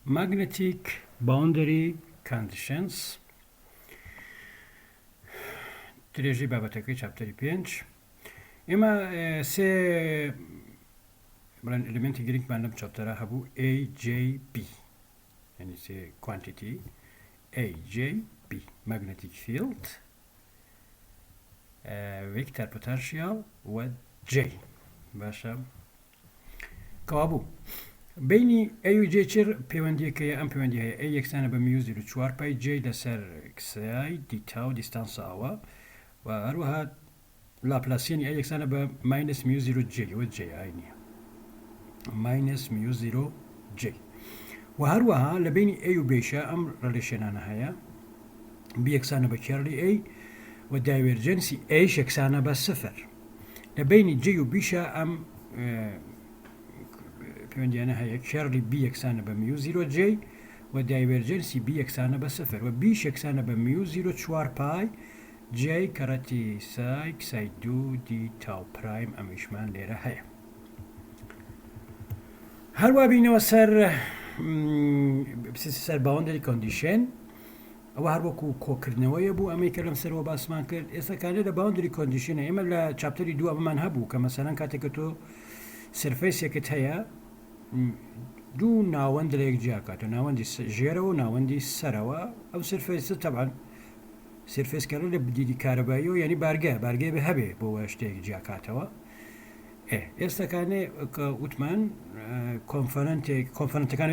magnetic boundary conditions درێژەی بابەتەکەی چاپتەری 5 ئێمە سێ بڵێن ئەلیمنتی گرنگمان لەم چاپتەرە هەبوو AJB یعنی سێ quantity AJB magnetic field vector potential و J باشە کەوابوو بینی A و J چر پەیوەندیەکەیە ئەم پەیوەندی هەیە A یەکسانە بە میو 0.4 پای J لەسەر کسای دیتا و دیستانساوە و هەروەها لاپلاسیانی A یەکسانە بە ماینس میو 0 J و J ئاینیە ماینس میو 0 J و هەروەها لە بینی A و بێشە ئەم ڕەلێشێنانە هەیە B یەکسانە بە کێرلی A و دایڤێرجەنسی A یەکسانە بە 0 لە بینی J و بیشە ئەم پەیوەندیانە هەیە کێرلی B یەکسانە بە میو 0 J و دایڤێرجەنسی B یەکسانە بە 0 و بیش یەکسانە بە میو 0.4 پای J کەڕەتی سای کسای 2 دی تاو پرایم ئەمیشمان لێرە هەیە هەروە بینەوە سەر باوەندەری کۆندیشن ئەوە هەروەکو کۆکردنەوەیە بوو ئەمەی کە لەم سەرەوە باسمان کرد ئێستاکانێ لە باوەندەری کۆندیشنە ئێمە لە چاپتەری دوو ئەمەمان هەبوو کە مەسەلەن کاتێککە تۆ سرفەیسێکت هەیە دوو ناوەند لە یەک جیاکاتە ناوەندی ژێرەوە و ناوەندی سەرەوە ئەو سرفەیسە تەبعاً سرفێسکەرە لە بدیدی کارەباییەوە ینی بارگێ بە هەبێ بۆ شتێک جیاکاتەوە ئێستاکانێ کە وتمان کۆمفۆننتەکان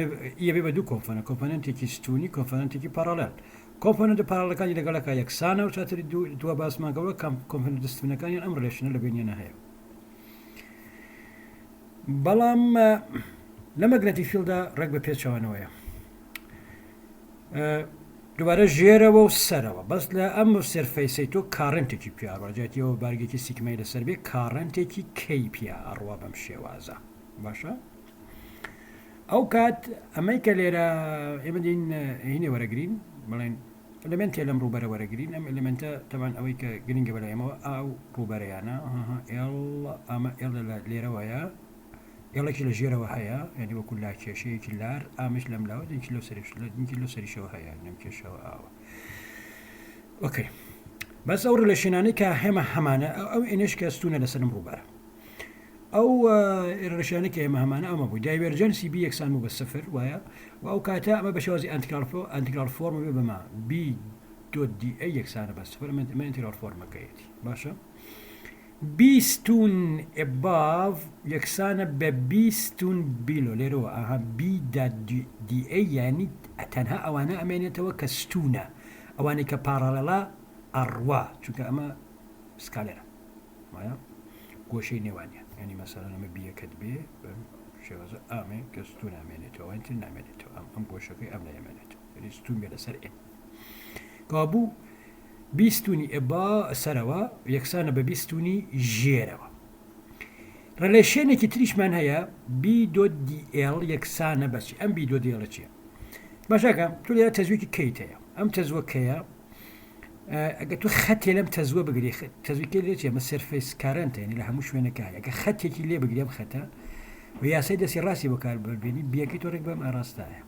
بێ بە دوو کۆمفۆننتێکی ستونی کۆمفۆننتێکی پارالل کۆمپۆننتە پارالەکانی لەگەڵەکە یەکسانە و چاتری دووە باسمانکەوە کۆمپۆننت دەستونەکانی ئەم ڕێشنە لە بینێنە هەیە بەڵام لە مەگنەتیک فیلدا ڕێک بە پێچەوانەوەیە دووبارە ژێرەوە و سەرەوە بەس لە ئەم سەرفەیسەی تۆ کارنتێکی پیاڕۆژاتیەوە بارگێکی سیکمەی لەسەر بێ کارنتێکی کەی پیا ئەڕوا بەم شێوازە باشە ئەو کات ئەمەی کە لێرە ئێمە دین هینێ وەرەگرین بڵێن ئەلمنتێ لەم ڕووبەرە وەرەگرین ئەم ئەلمنتە تەمان ئەوەی کە گرنگە بەلایەمەوە ئاو ڕووبەرەیانە ئەمە لێرەوەیە ئێڵێکی لە ژێرەوە هەیە ینی وەکو لا کێشەیەکی لار ئامش لەم لاوە دینکی لە سەریشەوە هەیە نەم کێشەوە ئاوە ئۆکەی بەس ئەو ڕێلەشێنانەی کە هێمە هەمانە ئەو ئێنش کە ستونە لەسەرم ڕووبەرە ئەو ڕێشانێک ئێمە هەمانە ئەمە بوو دایڤێرجەنسی B یەکسان بوو بە 0 وایە و ئەو کاتە ئەمە بە شێوازی ئەنتیگرال فۆرم بێ بەما B.DA یەکسانە بە 0 ئەمە ئەنتیگرال فۆرمەکەیەتی باشە بیستون ئەباڤ یەکسانە بە بیستون بیلۆ لێرەوە ئاها B.DA یعنی تەنها ئەوانە ئەمێنێتەوە کە ستونە ئەوانەی کە پارالەلا ئەڕوا چونکە ئەمە سکالێرە وایە گۆشەی نێوانە ینی مەسەلەن ئەمە بیەکەت بێ شێوازە ئامێ کە ستون نامێنێتەوە ئەتر نامێنێتەوە ئەم گۆشەکەی ئەم نامێنێتەوە ینی ستون بێ لەسەر ئێ کابوو بیستونی ئەبا سەرەوە یەکسانە بە بیستونی ژێرەوە ڕەلێشێنێکی تریشمان هەیە B.DL یەکسانە بەچی ئەم B.DL چییە باشەکە تو لێرە تەزویەکی کەیت هەیە ئەم تەزوەکەیە ئەگە تو خەتێ لەم تەزوە بگری تەزویکە لێ چیە مە سەرفەیس کارنتە ینی لە هەموو شوێنەکە هەیە ئەگە خەتێکی لێ بگرێم خەتە و یاسای دەستی ڕاستی بەکار ببێنی بیەکەی تۆ ڕێک بەم ئاراستایە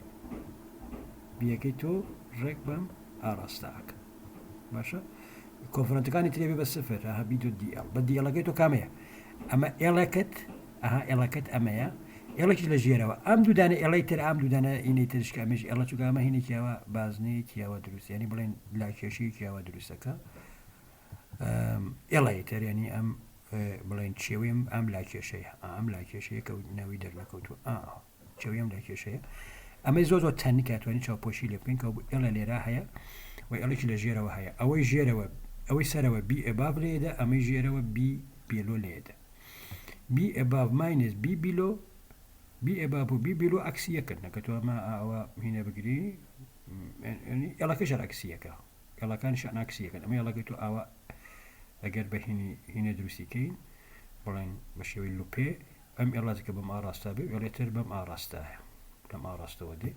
بیەکەی تۆ ڕێک بەم ئاراستاکە باشە کۆنفرەنتەکانی ترێبێ بە 0 ئەها B.DL بە دیڵەکەی تۆ کامەیە ئەمە ئێڵەکەت ئەها ئێڵەکەت ئەمەیە ئێڵێکی لە ژێرەوە ئەم دوودانە ئێڵەی تر ئام دوودانە ئینەی ترشکە ئەمەش ئێڵە چووکە ئەمە هینێکیاوە بازنەیە کیاوە دروستیانی بڵێن لاکێشەیە کیاوە دروستەکە ئێڵەی تەرێنی ئەم بڵێن چێویم ئەم لاکێشەیە ئەم لاکێشەیە کە ناوی دەرنەکەوتوە چێویم لاکێشەیە ئەمەی زۆر تەنی کاتوانی چاوپۆشی لێ بکەین کە ئێڵە لێرە هەیە و ئێڵێکی لە ژێرەوە هەیە ئەوەی ژێرەوە ئەوەی سەرەوە B ئەباڤ لێدە ئەمەی ژێرەوە B بیلۆ لێدە B ئەباڤ ماینس B بیلۆ B ئەباڤ و B بیلۆ عەکسیەکەن نەکە تۆ ئەمە ئەوە هینە بگری ئێڵەکەش عەکسیەکە ئێڵەکانیشان عەکسیەکەن ئەمە ئێڵەکەی تۆ ئاوا ئەگەر بە هینە دروستیکەین بڵێن بە شێوەی لوپێ ئەم ئێڵەکە بەم ئاراستا بێ ئێڵێتر بەم ئاراستایە لەم ئاراستەوە دێ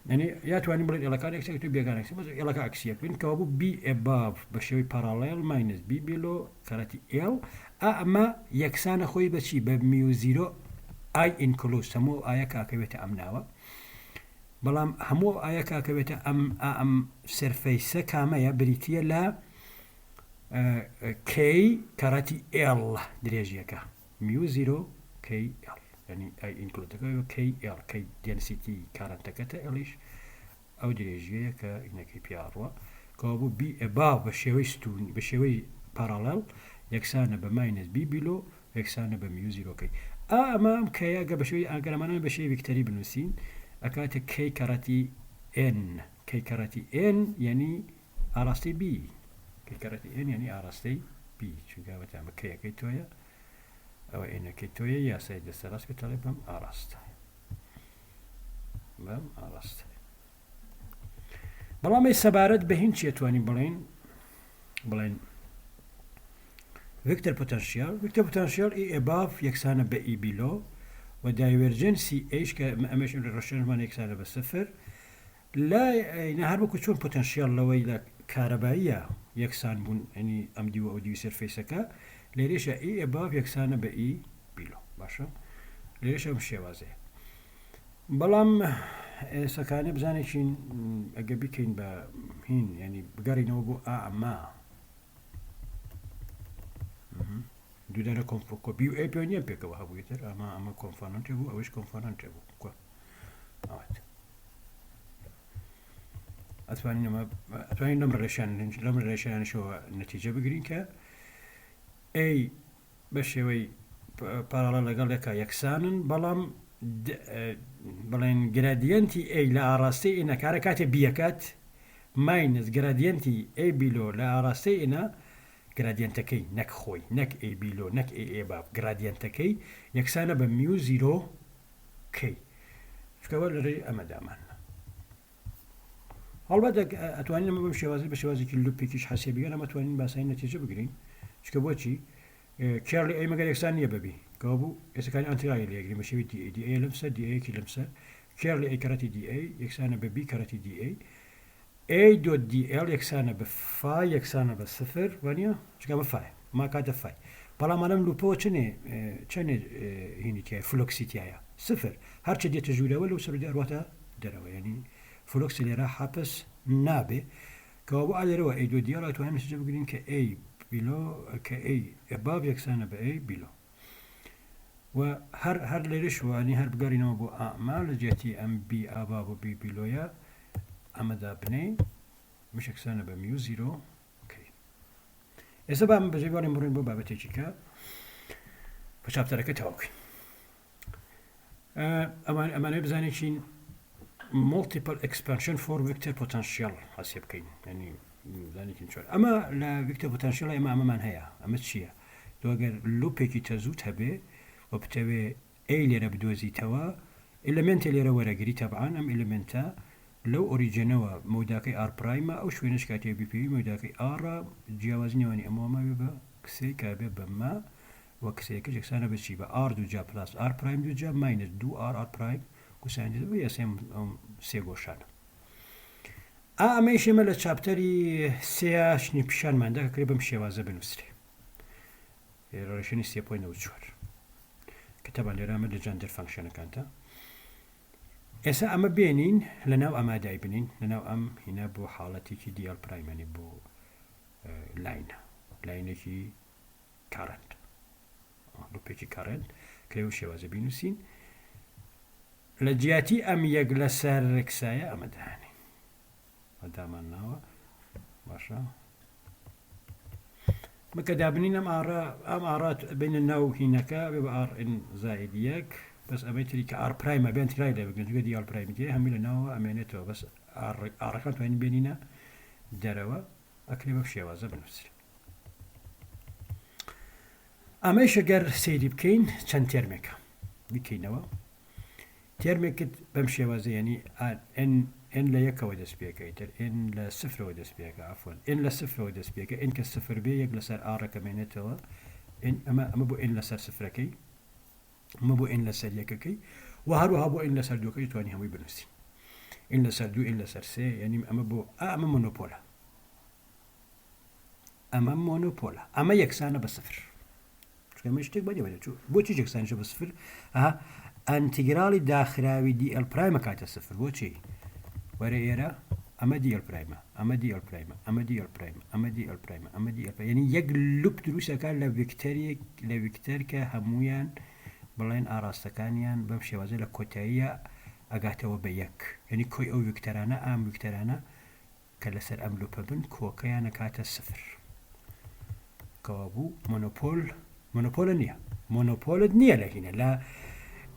ینی یاتوانین بڵێن ئێڵەکان ئەکسێک تو بێگانەکسی بەس ئێڵەکە عەکسیەک بین کەوا بوو B ئەباڤ بە شێوەی پارالێل ماینس B بیلۆ کەڕەتی ئێڵ ئەمە یەکسانە خۆی بەچی بە میو 0 ئای ئینکلوس هەموو ئایا کاکەوێتە ئەم ناوە بەڵام هەموو ئایا کاکەوێتە ئەم سەرفەیسە کامەیە بریتە لە کەی کەڕەتی ئێڵ درێژیەکە میو0 کەی ئێڵ ینی ئای ئینکلودەکەەوە کەی ئێڵ کەی دێنسیتی کارنتەکەتە ئێڵیش ئەو درێژیەیە کە ئینەکەی پیاڕوە کەوا بوو بی ئەبا بە شێوەی ستونی بە شێوەی پارالەل یەکسانە بە ماینەس بی بیلۆ یەکسانە بە میو0کەی ئەمام کەیەگە بە شێوەی ئاگەرمانە بە شێوی ویکتەری بنووسین ئەکاتە کەی کەڕەتی n کەی کەڕەتی n یعنی ئاڕاستی بی کەی کەڕەتی n یعنی ئاڕاستەی بی چونکەوەتامە کەیەکەی تۆیە ئەوە ئێنەکەی تۆیە یاسای دەستە ڕاست کە تەڵێ بەم ئاڕاستە بەم ئاڕاستە بەڵام ئەی سەبارەت بە هین چێتوانی بڵێن ویکتەر پۆتەنشیال ئی ئێباف یەکسانە بە ئی بیلۆ و دایڤەرجەنسی ئەیش کە ئەمەش ڕۆشنمان یەکسانە بە سفر لا هەر وەکو چۆن پۆتەنشیال لەوەی لە کارەباییە یەکسان بوون ئەنی ئەم دیوە ئەو دیوی سەرفەیسەکە لێرەشە ئی ئێباف یەکسانە بە ئی بیلۆ باشە لێرەش ئەم شێوازەیە بەڵام ئێسەکانە بزانێکین ئەگە بیکەین بە هین ینی بگەڕینەوە بۆ ئەما دوودانە کۆمپۆکۆبی و ئەی پێنیە پێکەوە هەبوویتر ئەمە کۆنفۆنانتێ بوو ئەوەش کۆنفۆنانتێ بوو ئەتوانین لەم ڕێشانشەوە نەتیجە بگرین کە ئەی بە شێوەی پارالە لەگەڵ یەکە یەکسانن بەڵام بڵێن گرادیەنتی ئەی لە ئاڕاستی ئینە کارە کاتێ بیەکات ماینس گرادیەنتی ئەی بیلۆ لە ئاڕاستی ئینە گرادیەنتەکەی نەک خۆی نەک ئەی بیلۆ نەک ئێباب گرادیەنتەکەی یەکسانە بە میو0 کەی شکەوە لەڕێ ئەمەدامان هەڵبەت ئەتوانین ئەمە بەم شێوازی بە شێوازێکی لوپێکیش حەسێبیان ئەمە توانین باسایی نەتیجە بگرین چکە بۆچی کێڕلی ئەی مەگەر یەکسان نییە بەبی کەوا بوو ئێسەکانی ئەنتیڕای لێگرین بە شێوی دی ئەی لەمسەر دیەیەکی لەمسەر کێڕلی ئەی کەڕەتی دی ئەی یەکسانە بە بی کەڕەتی دی ئەی ئەی دۆت دی ئێل یەکسانە بە فای یەکسانە بە سفر وانە چکە بە فای ما کاتە فای بەڵام ئەم لوپەوە چەندێ هینیتیایە فلۆکسیتیایە سفر هەرچە دێتە ژوورەوە لەو سەر ئەڕواتە دەرەوە ینی فلۆکس لێرە حەپس نابێ کەوا بۆ ئالێرەوە ئەی دۆ دیێڵ ئەتوانین نەتیجە بگرین کە ئەی بیلۆ کە ئەی ئەباب یەکسانە بە ئەی بیلۆ و هەر لێرەش وانی هەر بگەڕینەوە بۆ ئاما لە جێتی ئەم بی ئاباب و بی بیلۆیە ئەمەدا بنێ مشکسانە بە میو0 کەی ئێستا بام بەجێبوانین بڕین بۆ بابەتێکی کە بە چاپتەرەکە تەواوکەین ئەمانەوە بزانێکین multiple expansion for vector potential حەسێ بکەین ینی بزانێکین چۆن ئەمە لە vector potential ئەمەمان هەیە ئەمە چییە دوگەر لوپێکی تەزوت هەبێ و بتەوێ ئەی لێرە بدۆزیتەوە ئلمنتە لێرە وەرەگری تەبعاان ئەم ئلمنتە لەو ئۆریجنەوە موداکەی ئارپرایمە ئەو شوێنش کاتێ بیپی موداکەی ئاڕە جیاوازنیوانی ئەمەماوێ بە کسەی کابێ بەمە وە کسەیەکە جەکسانە بچی بە ئار دوجا پلاس ئارپرایم دوجا ماینس دو ئارپرایم کوسانی یاسێم سێ گۆشانە ئەمەیشێمە لە چاپتەری سێشنی پیشانماندا کەکرێ بەم شێوازە بنووسێ ڕێشنی 3.94 کتەبان لێرامە لە جاندر فانکشنەکانتە ئێستا ئەمە بێنین لەناو ئەمادای بنین لەناو ئەم هینە بۆ حاڵەتێکی دیال پرایمەنی بۆ لاینێکی کارنت لوپێکی کارنت کرێ و شێوازە بینوسین لە جیاتی ئەم یەک لەسەر ڕێکسایە ئەمەدانی ئەدامان ناوە باشە مەکە دابنین ئەم ئارات بینە ناو هینەکە بێ بە ئارN زائد یەک بەس ئەمەی تری کە ئار پرایمە بێن ترای دەبگەنجگە دیال پرایمەتی هەمی لە ناوە ئەمێنێتەوە بەس ئارەکان توانین بێنینە دەرەوە ئەکرێ بە شێوازە بنووسێ ئەمەیشە گەر سەیری بکەین چەند تێرمێکە بکەینەوە تێرمێکت بەم شێوازە ینی n لە یەکەوە دەست پێەکەیتر n لە سفرەوە دەست پێەکە ئافۆن n لە سفرەوە دەست پێەکە n کە سفر بێ یەک لەسەر ئاڕەکەمێنێتەوە ئەمە بۆ n لەسەر سفرەکەی ئەمە بۆ n لەسەر یەکەکەی و هەروەها بۆ n لەسەر دووەکەی توانی هەمووی بنووسین n لەسەر دوو n لەسەر سێ ینی ئەمە بۆ ئەمە مۆنۆپۆلە ئەمە یەکسانە بە سفر ئەمە شتێک بەدێ چوو بۆچی یەکسانشە بە سفر ئەنتیگراڵی داخراوی دی ئەل پرایم کاتە سفر بۆچی وەرە ئێرە ئەمە دی ئەل پرایمە ئەمە دی ئەل پرایمە ئەمە دی ئەل پرایمە ئەمە دی ئەل پرایمە ئەمە دی ئەل یعنی یەک لوپ دروستەکان لە ڤیکتەرێک لە ڤیکتەر کە هەمویان بڵێن ئاراستەکانیان بەم شێوازە لە کۆتاییە ئەگاتەوە بە یەک یعنی کۆی ئەو ڤیکتەرانە ئام ڤیکتەرانە کە لەسەر ئەم لوپە بن کۆکەیانە کاتە سفر کەوا بوو مۆنۆپۆلە نییە مۆنۆپۆلت نییە لە هینە لە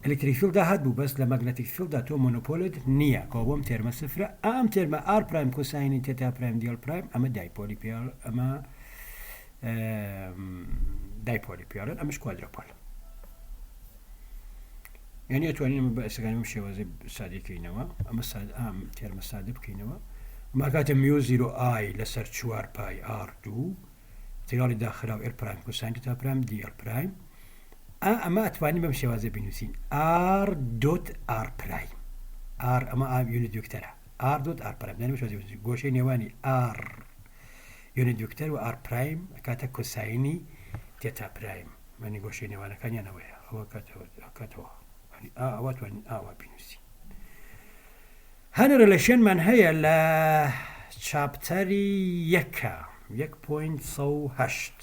ئەلکتریک فیلدا هات بوو بەس لە مەگنەتیک فیلدا تۆ مۆنۆپۆلت نییە کەوا بۆم تێرمە سفرە ئەم تێرمە ئار پرایم کۆساینی تێتا پرایم دیڵ پرایم ئەمە دایپۆلی پیاڵ ئەمە دایپۆلی پیاڵن ئەمەش کوادرۆپۆل یعنی ئەتوانین بە ئەسەکانم شێوازی سادەکەینەوە ئەمە ئام تێرمە سادە بکەینەوە ماکاتە میۆ زیرۆ ئای لەسەر 4 پای ئار دوو تێگاڵی داخراو ئێر پرایم کۆساین تێتا پرایم دی ئەل پرایم ئەمە ئەتوانین بەم شێوازە بنووسین ئار دۆت ئار پرایم ئار ئەمە ئام یونیت وکتەرە ئار دۆت ئار پرایم دەنێ شێوازی گۆشەی نێوانی ئار یونیت وکتەر و ئار پرایم کاتە کۆساینی تێتا پرایم مەنی گۆشەی نێوانەکانیانەوەیە ئەوە کاتەوە ئەوە توانین ئاوا بنووسین هەنە ڕێلەشێنمان هەیە لە چاپتەری یەکە 1.8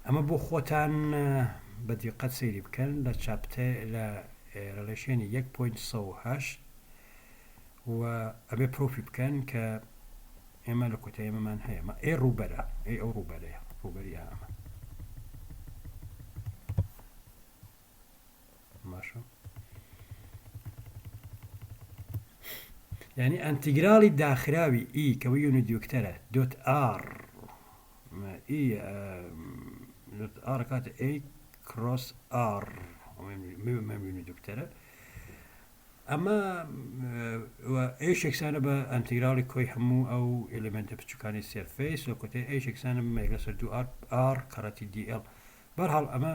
ئەمە بۆ خۆتان بە دیقەت سەیری بکەن لە چاپتە لە ڕێلەشێنی 1.8 و ئەبێ پرۆفی بکەن کە ئێمە لە کۆتایی ئێمەمان هەیە ئێ ڕووبەرە ئەو ڕووبەرەیە ڕووبەری ئەمە ماشە یعنی ئەنتیگراڵی داخراوی ئی کەوە یونیت وکتەرە دۆت ئار ئی دۆت ئار کاتە ئەی کڕۆس ئار یونیت وکتەرە ئەمە ئەی شێکسانە بە ئەنتیگراڵی کۆی هەموو ئەو ئێلمنتە بچووکانی سێرفەیس و کۆتەی ئەی شێکسانە مێگە سەر دوو ئار کەڕەتی دی ئەل بەرحاڵ ئەمە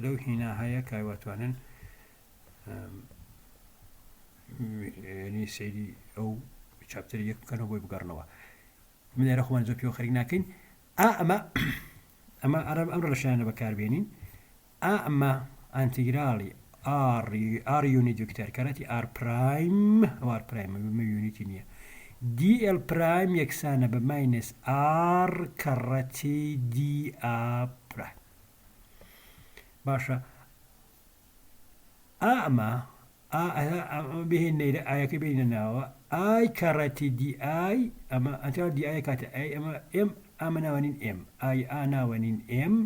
لەو هینا هەیە کایواتوانن ینی سەیری ئەو چاپتەری یەک بکەنەوە بۆی بگەڕنەوە من لێرە خۆمان زۆر پێوە خەریک ناکەین ئەمە ئەم ڕەشانە بەکاربێنین ئەمە ئەنتیگراڵی ئار یونیت وکتەر کەڕەتی ئار پرایم ئار پرایم یونیتی نییە دی ئەل پرایم یەکسانە بە ماینەس ئار کەڕەتی دی ئا پرایم باشە ئەمە بهێن نەیرە ئایەکە بینە ناوە ئای کەڕەتی دی ئای ئەمە ئەنتیگراڵ دی ئای کاتە ئای ئەمە ئێم ئەمە ناوەنین ئێم ئای ئا ناوەنین ئێم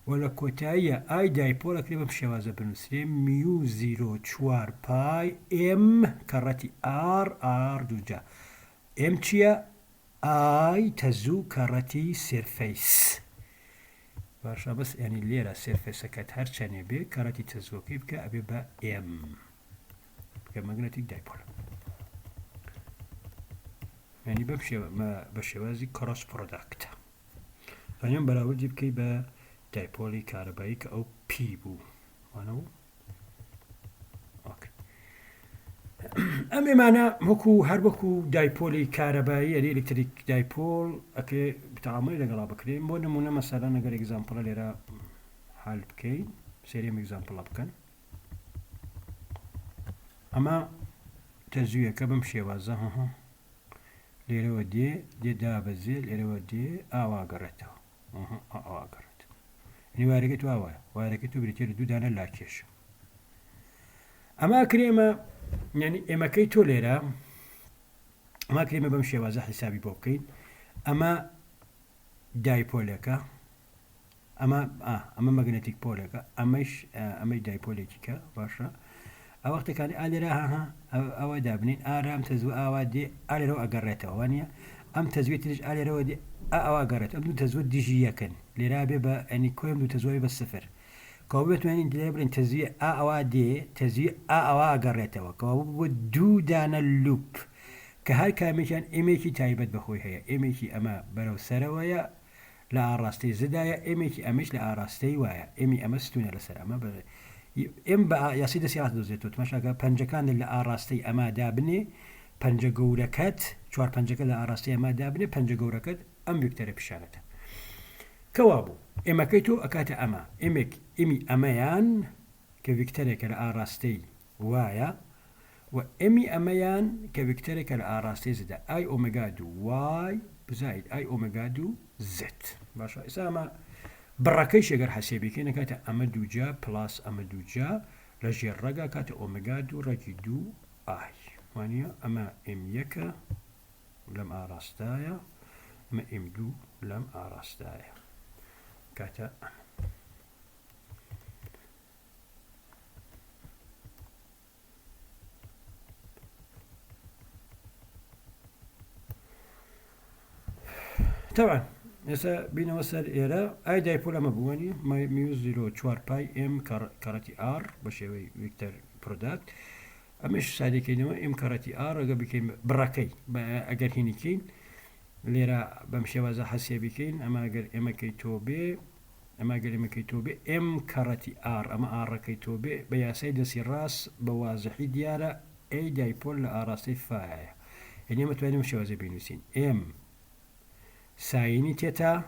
و لە کۆتاییە ئای دایپۆڵەکرێ بەم شێوازە بنووسرێ میو زیرۆ 4 پای ئێم کەڕەتی ئار ئار دووجا ئێم چییە ئای تەزوو کەڕەتی سێرفەیس باشە بەس ینی لێرە سێرفێسەکەت هەر چەنێ بێ کەڕەتی تەزوەکەی بکە ئەبێ بە ئێم بکە مەگنەتیک دایپۆڵ ینی بە شێوازی کڕۆس پرۆداکتە ئەنیان بەراوردی بکەی بە دایپۆلی کارەبایی کە ئەو پی بوو وانەوە ئەم ئێمانە وەکو هەر وەکو دایپۆلی کارەبایی یعنی ئەلکتریک دایپۆل ئەکێ بتەعاملی لەگەڵا بکرێن بۆ نمونە مەسەلەن ئەگەر ئێگزامپڵە لێرە حال بکەین سێریم ئێگزامپڵە بکەن ئەمە تەزویەکە بەم شێوازە لێرەوە دێ دابەزێ لێرەوە دێ ئاواگەڕێتەوە ئاواگەڕێت وارەکەی تو ئاوایە وارەکەی تو بریتێ لە دوو دانە لاکێش ئەمە کرێمە یعنی ئێمەکەی تۆ لێرە ئەمە کرێمە بەم شێوازە حیسابی بۆ بکەین ئەمە دایپۆلەکە ئەمە مەگنەتیک پۆلەکە ئەمەی دایپۆلێکیکە باشە ئەو وەختەکانی ئالێرە ئەوە دابنین ئارام تەزوو ئاوا دێ ئالێرەوە ئەگەڕێتەوە وانە ئەم تەزوێتیش ئالێرەوە دێ ئەوە گەڕێت ئەم دوو تەزوە دیژی یەکەن لێرا بێ بە ئەنی کۆم دوو تەزوی بە سفر کەوا بتوانین لێ بڵین تەزویە ئەوە دێ تەزوی ئەوە ئەگەڕێتەوە کەوا بۆ دوو دانە لوپ کە هەر کامێکیان ئێمێکی تایبەت بەخۆی هەیە ئێمێکی ئەمە بەرەو سەرەوەیە لە ئاڕاستەی زدایە ئێمێکی ئەمەش لە ئاراستەی وایە ئێمی ئەمە ستونە لەسەر ئەمە ئێم بە یاسی دەسیات دۆزێتەوە تماشاکە پەنجەکان لە ئاراستەی ئەما دابنێ پەنجە گەورەکەت چوار پەنجەکە لە ئاراستەی ئەما دابنێ پەنجە گەورەکەت ئەم ویکتەرە پیشانەتە کەوا بوو ئێمەکەی تۆ ئەکاتە ئەمە ئێمی ئەمەیان کە كفيكتوريك الآراستي وايا وإمي أميان كفيكتوريك الآراستي زد أي أوميجا دو واي بزايد أي أوميجا دو زد باشا إسامة براكيش يقر حسيبي كينا كاتا أمدو جا بلاس أمدو جا لجي الرقا كاتا أوميجا دو رجي دو آي وانيا أما إم يكا لم آراستايا أما إم دو لم آراستايا كاتا طبعا هسه بينا وصل إلى أي دايبول أما بواني ميو زيرو تشوار باي إم كاراتي آر بشوي ويكتر برودكت أمش سادي كينوا إم كاراتي آر أجا بكين براكي أجر هني كين ليرا بمشي وزا حسي بكين أما أجر إما كيتوبي أما أجر إما كيتوبي إم كاراتي آر أما آر كيتوبي بياسي دسي راس بوازحي ديارة أي دايبول لآراسي فايا يعني ما تواني مشي وزا بينوسين إم سايني تيتا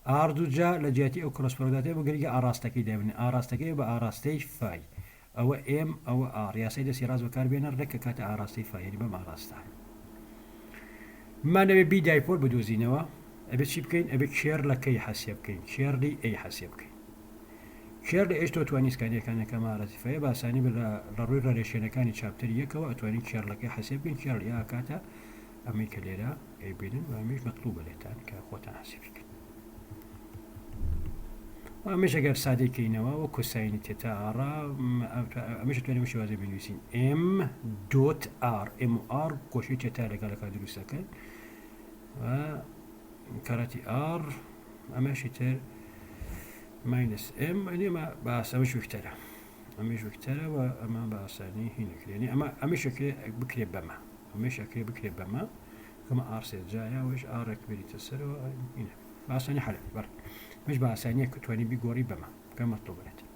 آردو جا لجاتي أو كروس بروداتي بقريقا آراستكي دابني آراستكي بآراستي فاي أو إم أو آر يا سيدي سيراز وكار بين الركة كاتا آراستي فاي يعني بم آراستا ما نبي بي دايبول بدوزينوا أبيت شي بكين أبيت شير لكي حسيب كين شير لي أي حسيب كين شير لي إيش تو توانيس كان كما آراستي فاي باساني بالرروي ريشينا كان شابتر يكوا أتواني شير لكي حسيب كين شير يا كاتا أمي كليرا أي بينن وأميش مطلوبة لتان كأخوتان حسيبك وأميش أجر سادي كينوا وكوساين تيتا آرا أميش تواني مشي وازي بنويسين إم دوت آر إم آر كوشي تيتا لقالك دروسا كان و كاراتي آر أميش تر ماينس إم يعني ما باس أميش وكترا أميش وكترا وأما باساني هناك يعني أما أميش بكري بما أميش بكري بما كما آر سيد جايا وإيش آر كبيري تسر هنا باساني حلو بر مش باساني كتواني بيقوري بما كما مطلوب لك